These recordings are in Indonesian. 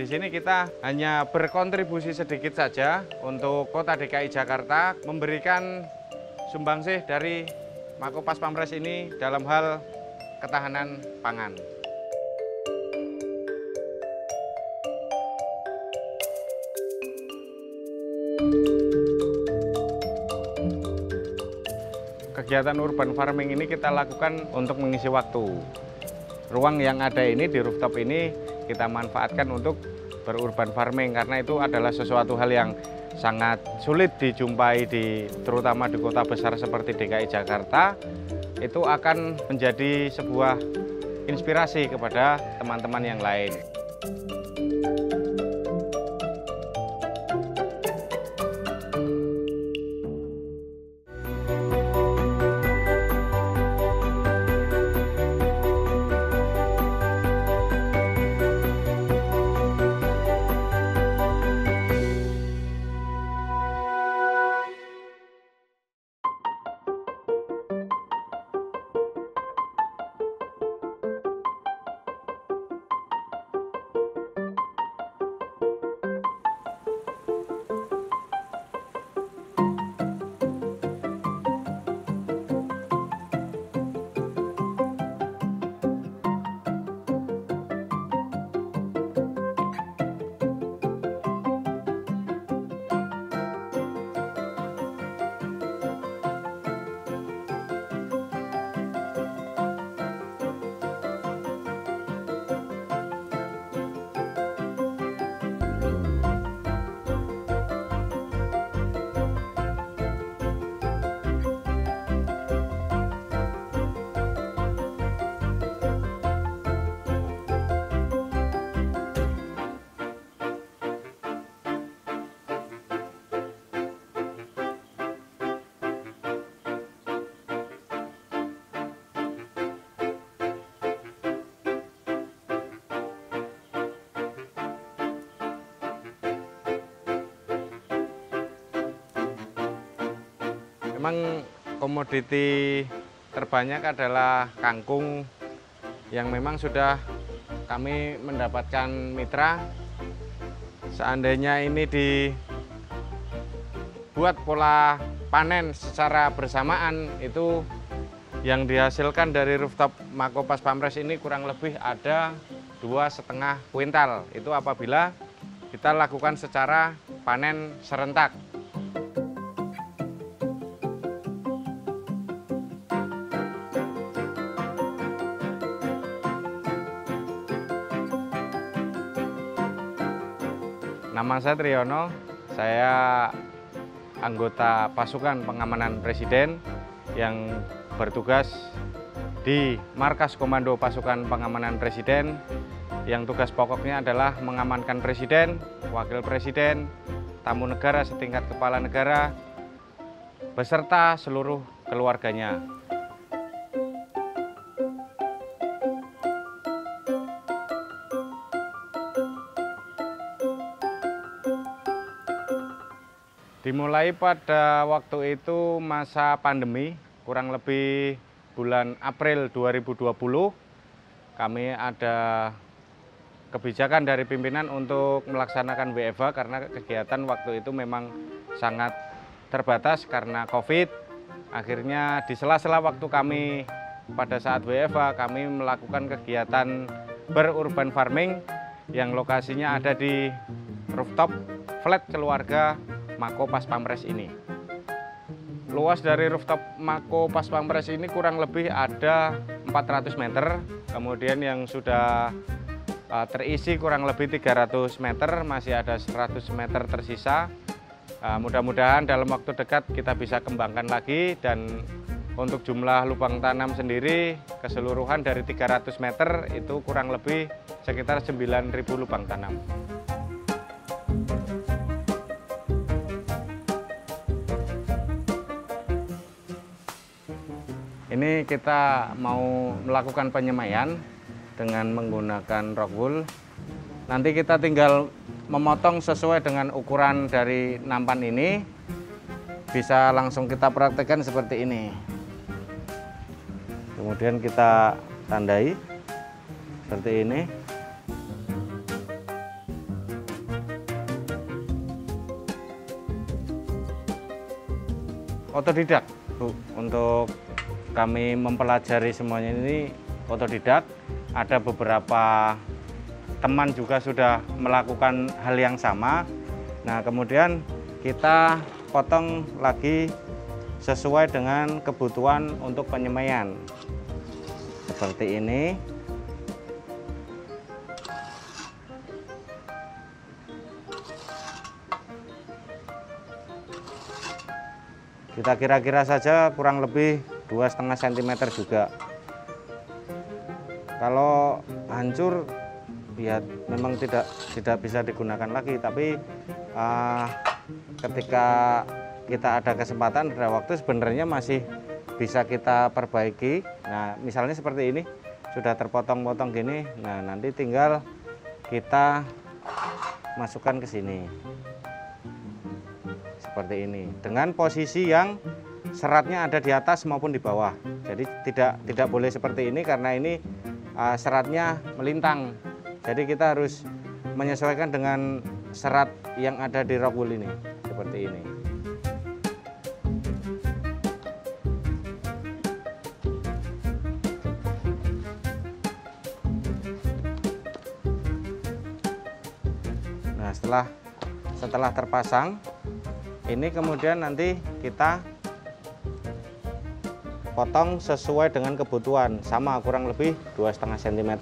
di sini kita hanya berkontribusi sedikit saja untuk Kota DKI Jakarta memberikan sumbangsih dari Mako Pas Pampres ini dalam hal ketahanan pangan. Kegiatan urban farming ini kita lakukan untuk mengisi waktu. Ruang yang ada ini di rooftop ini kita manfaatkan untuk berurban farming karena itu adalah sesuatu hal yang sangat sulit dijumpai terutama di kota besar seperti DKI Jakarta. Itu akan menjadi sebuah inspirasi kepada teman-teman yang lain. Memang komoditi terbanyak adalah kangkung yang memang sudah kami mendapatkan mitra. Seandainya ini dibuat pola panen secara bersamaan, itu yang dihasilkan dari rooftop Mako Pas Pampres ini kurang lebih ada 2,5 kuintal. Itu apabila kita lakukan secara panen serentak. Nama saya Triyono, saya anggota pasukan pengamanan Presiden yang bertugas di Markas Komando Pasukan Pengamanan Presiden yang tugas pokoknya adalah mengamankan Presiden, Wakil Presiden, tamu negara setingkat kepala negara, beserta seluruh keluarganya. Dimulai pada waktu itu masa pandemi, kurang lebih bulan April 2020, kami ada kebijakan dari pimpinan untuk melaksanakan WFH karena kegiatan waktu itu memang sangat terbatas karena COVID. Akhirnya di sela-sela waktu kami pada saat WFH, kami melakukan kegiatan berurban farming yang lokasinya ada di rooftop flat keluarga Mako Pas Pampres ini. Luas dari rooftop Mako Pas Pampres ini kurang lebih ada 400 meter, kemudian yang sudah terisi kurang lebih 300 meter, masih ada 100 meter tersisa. Mudah-mudahan dalam waktu dekat kita bisa kembangkan lagi, dan untuk jumlah lubang tanam sendiri keseluruhan dari 300 meter itu kurang lebih sekitar 9.000 lubang tanam. Ini kita mau melakukan penyemaian dengan menggunakan rock wool. Nanti kita tinggal memotong sesuai dengan ukuran dari nampan ini. Bisa langsung kita praktekkan seperti ini. Kemudian kita tandai seperti ini. otodidak, Bu. Untuk kami mempelajari semuanya ini otodidak. Ada beberapa teman juga sudah melakukan hal yang sama. Nah, kemudian kita potong lagi sesuai dengan kebutuhan untuk penyemaian. Seperti ini. Kita kira-kira saja kurang lebih 2,5 cm juga. Kalau hancur ya memang tidak bisa digunakan lagi, tapi ketika kita ada kesempatan, ada waktu, sebenarnya masih bisa kita perbaiki. Nah, misalnya seperti ini sudah terpotong-potong gini. Nah, nanti tinggal kita masukkan ke sini seperti ini, dengan posisi yang seratnya ada di atas maupun di bawah. Jadi tidak boleh seperti ini karena ini seratnya melintang. Jadi kita harus menyesuaikan dengan serat yang ada di rock wool ini, seperti ini. Nah, setelah terpasang, ini kemudian nanti kita potong sesuai dengan kebutuhan, sama kurang lebih 2,5 cm.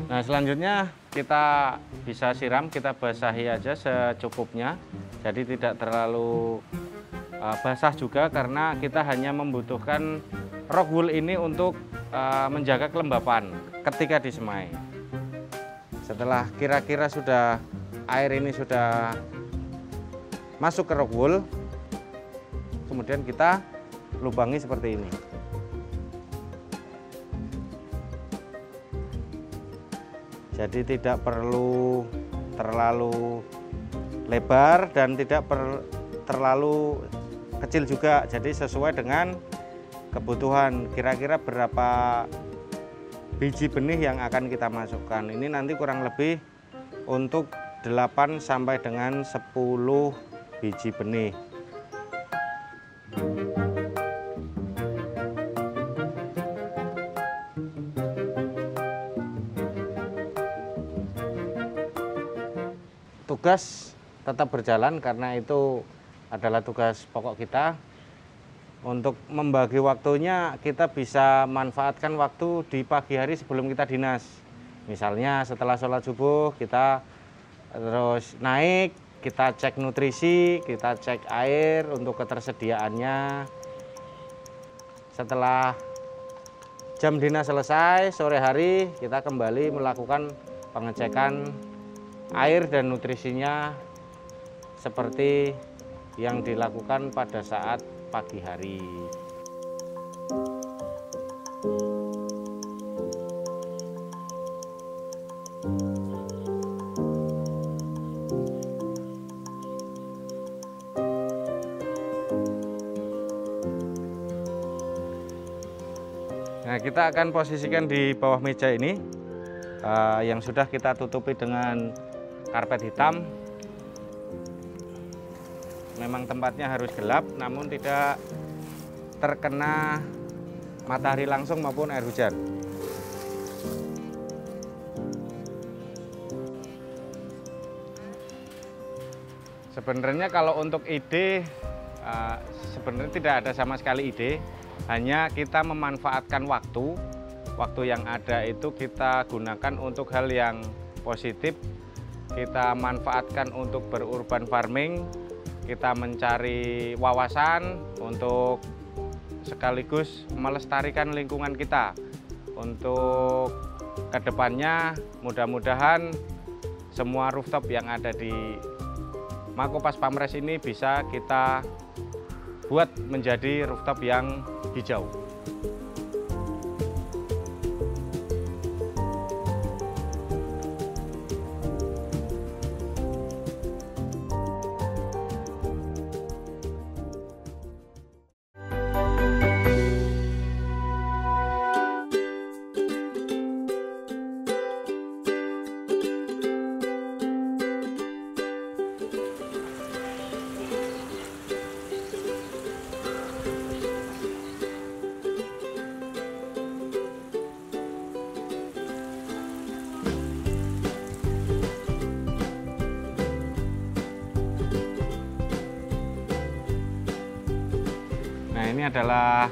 Nah, selanjutnya kita bisa siram, kita basahi aja secukupnya. Jadi tidak terlalu basah juga, karena kita hanya membutuhkan rock wool ini untuk menjaga kelembapan ketika disemai. Setelah kira-kira sudah air ini sudah masuk ke rock wool, kemudian kita lubangi seperti ini. Jadi tidak perlu terlalu lebar dan tidak terlalu kecil juga. Jadi sesuai dengan kebutuhan, kira-kira berapa biji benih yang akan kita masukkan. Ini nanti kurang lebih untuk 8 sampai dengan 10 biji benih. Tugas tetap berjalan karena itu adalah tugas pokok kita. Untuk membagi waktunya, kita bisa manfaatkan waktu di pagi hari sebelum kita dinas. Misalnya setelah sholat subuh kita terus naik, kita cek nutrisi, kita cek air untuk ketersediaannya. Setelah jam dinas selesai, sore hari kita kembali melakukan pengecekan air dan nutrisinya seperti yang dilakukan pada saat pagi hari. Nah, kita akan posisikan di bawah meja ini yang sudah kita tutupi dengan karpet hitam. Memang tempatnya harus gelap, namun tidak terkena matahari langsung maupun air hujan. Sebenarnya kalau untuk ide, sebenarnya tidak ada sama sekali ide, hanya kita memanfaatkan waktu yang ada itu kita gunakan untuk hal yang positif. Kita manfaatkan untuk berurban farming, kita mencari wawasan untuk sekaligus melestarikan lingkungan kita. Untuk kedepannya mudah-mudahan semua rooftop yang ada di Mako Pas Pamres ini bisa kita buat menjadi rooftop yang hijau. Ini adalah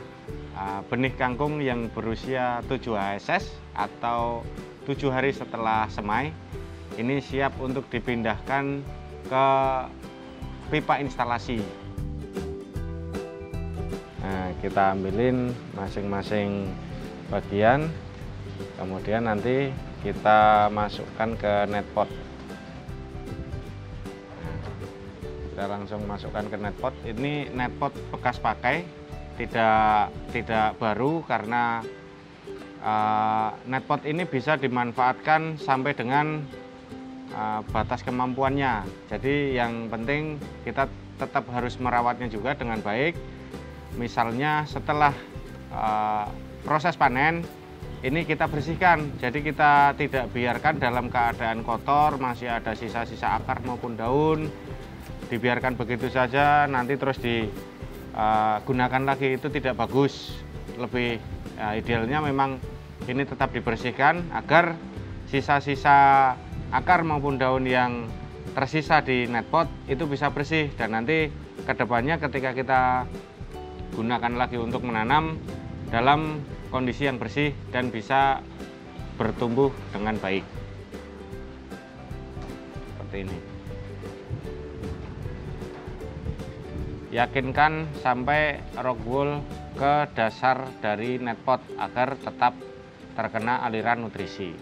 benih kangkung yang berusia 7 HSS atau 7 hari setelah semai. Ini siap untuk dipindahkan ke pipa instalasi. Nah, kita ambilin masing-masing bagian, kemudian nanti kita masukkan ke netpot. Nah, kita langsung masukkan ke netpot. Ini netpot bekas pakai, tidak baru, karena netpot ini bisa dimanfaatkan sampai dengan batas kemampuannya. Jadi yang penting kita tetap harus merawatnya juga dengan baik. Misalnya setelah proses panen ini kita bersihkan, jadi kita tidak biarkan dalam keadaan kotor, masih ada sisa-sisa akar maupun daun, dibiarkan begitu saja nanti terus digunakan lagi, itu tidak bagus. Lebih idealnya memang ini tetap dibersihkan agar sisa-sisa akar maupun daun yang tersisa di netpot itu bisa bersih, dan nanti kedepannya ketika kita gunakan lagi untuk menanam dalam kondisi yang bersih dan bisa bertumbuh dengan baik. Seperti ini. Yakinkan sampai rock wool ke dasar dari netpot agar tetap terkena aliran nutrisi.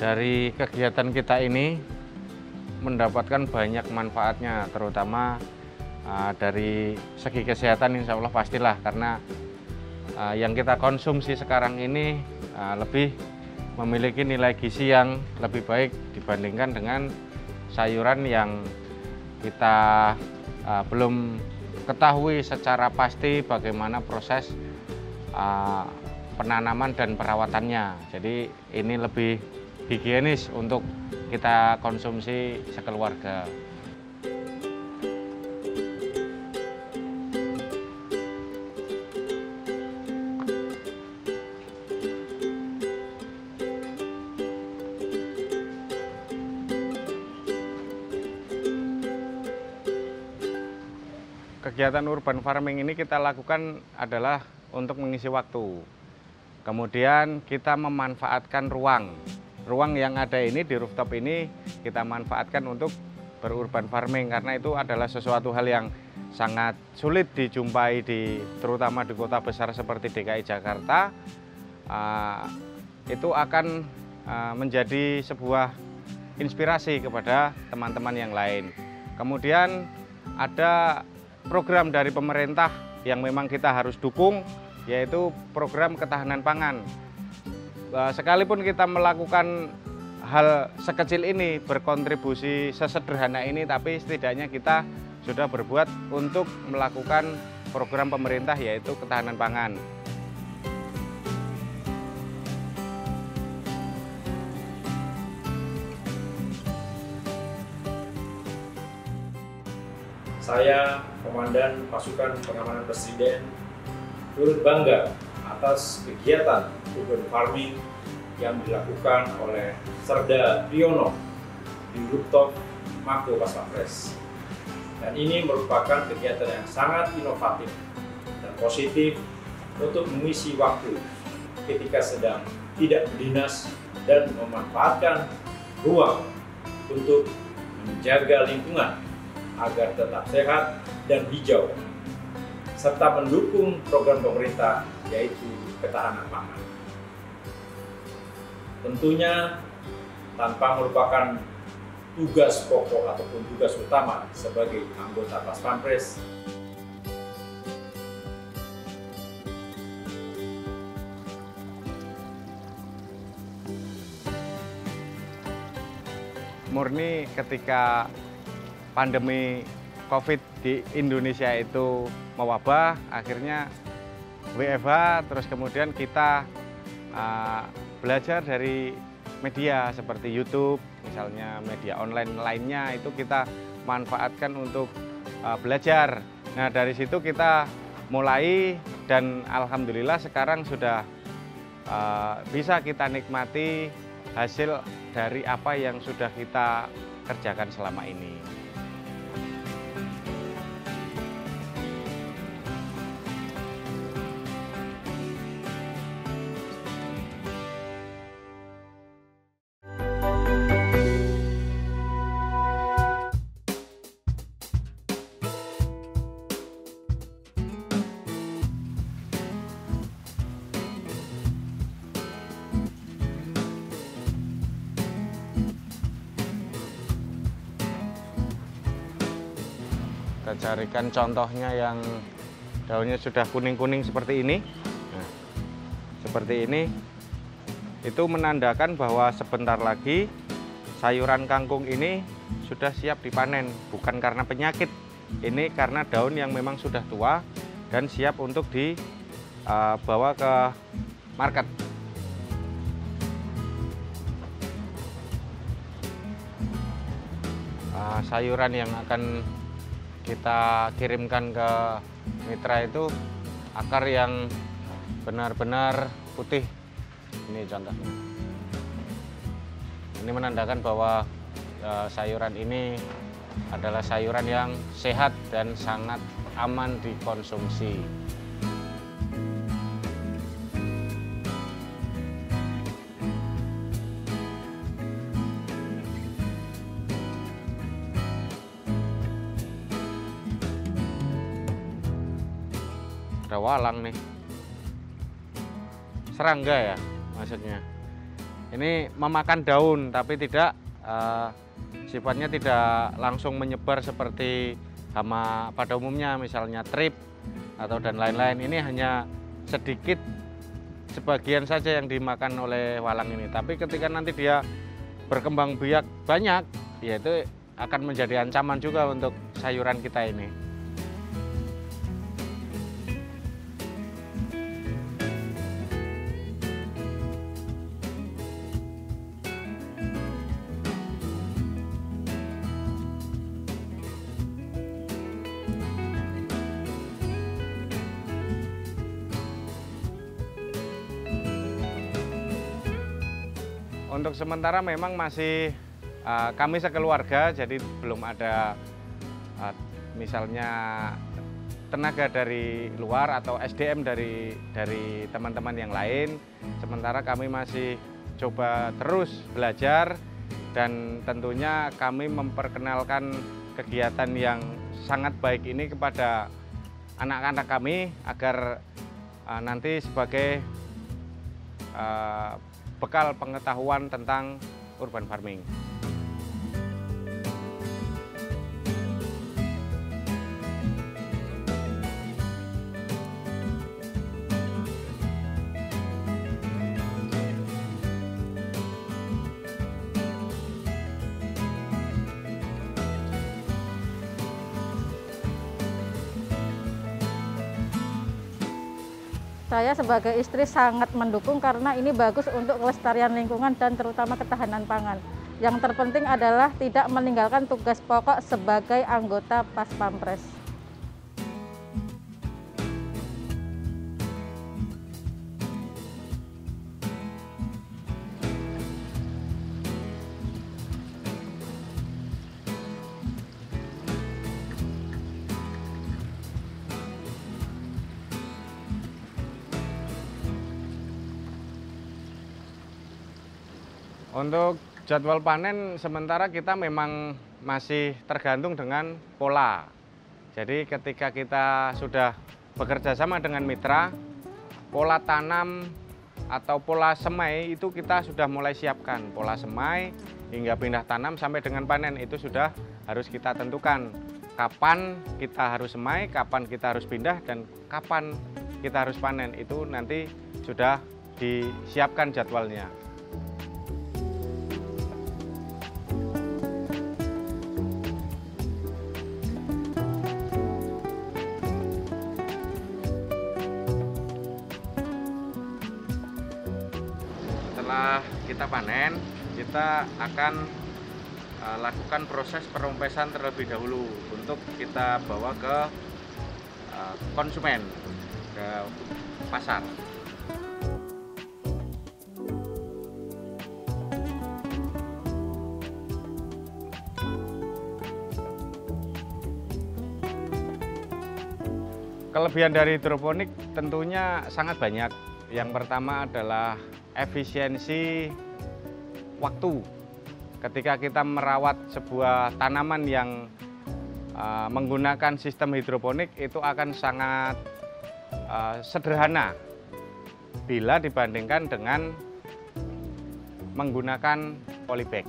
Dari kegiatan kita ini mendapatkan banyak manfaatnya, terutama dari segi kesehatan insya Allah pastilah, karena yang kita konsumsi sekarang ini lebih memiliki nilai gizi yang lebih baik dibandingkan dengan sayuran yang kita belum ketahui secara pasti bagaimana proses penanaman dan perawatannya. Jadi ini lebih higienis untuk kita konsumsi sekeluarga. Kegiatan urban farming ini kita lakukan adalah untuk mengisi waktu. Kemudian kita memanfaatkan ruang yang ada ini di rooftop ini kita manfaatkan untuk berurban farming, karena itu adalah sesuatu hal yang sangat sulit dijumpai terutama di kota besar seperti DKI Jakarta. Itu akan menjadi sebuah inspirasi kepada teman-teman yang lain. Kemudian ada program dari pemerintah yang memang kita harus dukung, yaitu program ketahanan pangan. Sekalipun kita melakukan hal sekecil ini, berkontribusi sesederhana ini, tapi setidaknya kita sudah berbuat untuk melakukan program pemerintah, yaitu ketahanan pangan. Saya, Komandan Pasukan Pengamanan Presiden, turut bangga atas kegiatan urban farming yang dilakukan oleh Serda Priyono di rooftop Mako Paspampres. Dan ini merupakan kegiatan yang sangat inovatif dan positif untuk mengisi waktu ketika sedang tidak berdinas dan memanfaatkan ruang untuk menjaga lingkungan agar tetap sehat dan hijau, serta mendukung program pemerintah yaitu ketahanan pangan. Tentunya tanpa merupakan tugas pokok ataupun tugas utama sebagai anggota Paspampres. Murni ketika pandemi COVID di Indonesia itu mewabah, akhirnya WFH, terus kemudian kita belajar dari media seperti YouTube, misalnya media online lainnya, itu kita manfaatkan untuk belajar. Nah, dari situ kita mulai, dan alhamdulillah sekarang sudah bisa kita nikmati hasil dari apa yang sudah kita kerjakan selama ini. Kita carikan contohnya yang daunnya sudah kuning-kuning seperti ini. Nah, seperti ini, itu menandakan bahwa sebentar lagi sayuran kangkung ini sudah siap dipanen. Bukan karena penyakit, ini karena daun yang memang sudah tua dan siap untuk dibawa ke market. Sayuran yang akan kita kirimkan ke mitra itu akar yang benar-benar putih. Ini contohnya. Ini menandakan bahwa sayuran ini adalah sayuran yang sehat dan sangat aman dikonsumsi. Ada walang nih, serangga ya maksudnya. Ini memakan daun tapi tidak sifatnya tidak langsung menyebar seperti hama pada umumnya, misalnya trip atau dan lain-lain. Ini hanya sedikit sebagian saja yang dimakan oleh walang ini. Tapi ketika nanti dia berkembang biak banyak, ya itu akan menjadi ancaman juga untuk sayuran kita ini. Untuk sementara memang masih kami sekeluarga, jadi belum ada misalnya tenaga dari luar atau SDM dari teman-teman yang lain. Sementara kami masih coba terus belajar dan tentunya kami memperkenalkan kegiatan yang sangat baik ini kepada anak-anak kami agar nanti sebagai bekal pengetahuan tentang urban farming. Saya sebagai istri sangat mendukung karena ini bagus untuk kelestarian lingkungan dan terutama ketahanan pangan. Yang terpenting adalah tidak meninggalkan tugas pokok sebagai anggota Pas Pampres. Untuk jadwal panen sementara kita memang masih tergantung dengan pola. Jadi ketika kita sudah bekerja sama dengan mitra, pola tanam atau pola semai itu kita sudah mulai siapkan. Pola semai hingga pindah tanam sampai dengan panen itu sudah harus kita tentukan. Kapan kita harus semai, kapan kita harus pindah, dan kapan kita harus panen. Itu nanti sudah disiapkan jadwalnya. Setelah kita panen, kita akan lakukan proses perompesan terlebih dahulu untuk kita bawa ke konsumen, ke pasar. Kelebihan dari hidroponik tentunya sangat banyak. Yang pertama adalah efisiensi waktu. Ketika kita merawat sebuah tanaman yang menggunakan sistem hidroponik itu akan sangat sederhana bila dibandingkan dengan menggunakan polybag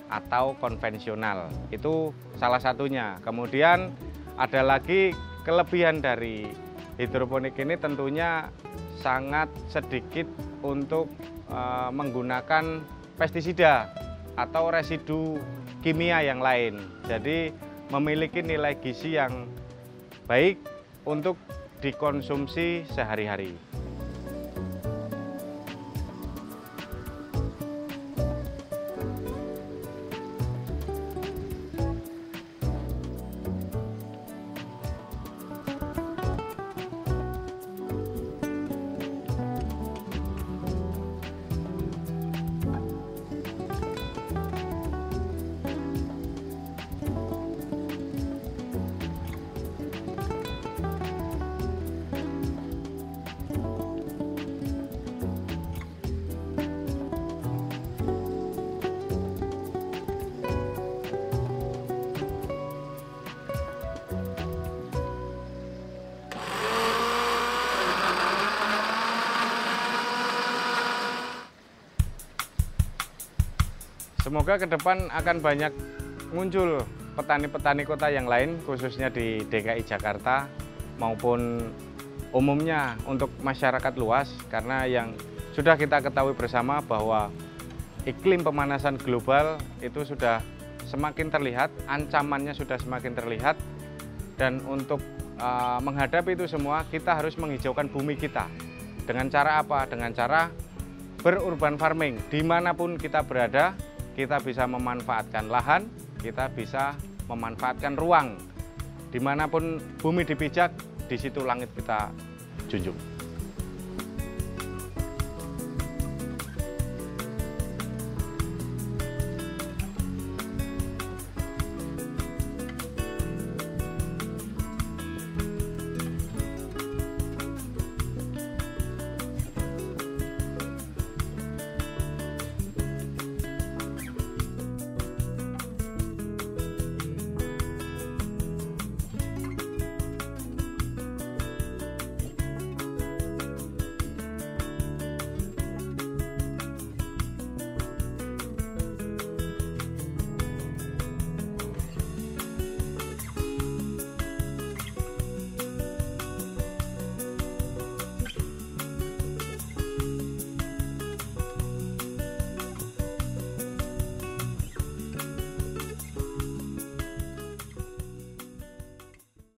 atau konvensional. Itu salah satunya. Kemudian ada lagi kelebihan dari hidroponik ini tentunya sangat sedikit untuk menggunakan pestisida atau residu kimia yang lain. Jadi memiliki nilai gizi yang baik untuk dikonsumsi sehari-hari. Semoga ke depan akan banyak muncul petani-petani kota yang lain, khususnya di DKI Jakarta maupun umumnya untuk masyarakat luas, karena yang sudah kita ketahui bersama bahwa iklim pemanasan global itu sudah semakin terlihat, ancamannya sudah semakin terlihat, dan untuk menghadapi itu semua kita harus menghijaukan bumi kita. Dengan cara apa? Dengan cara berurban farming. Dimanapun kita berada, kita bisa memanfaatkan lahan, kita bisa memanfaatkan ruang. Dimanapun bumi dipijak, di situ langit kita junjung.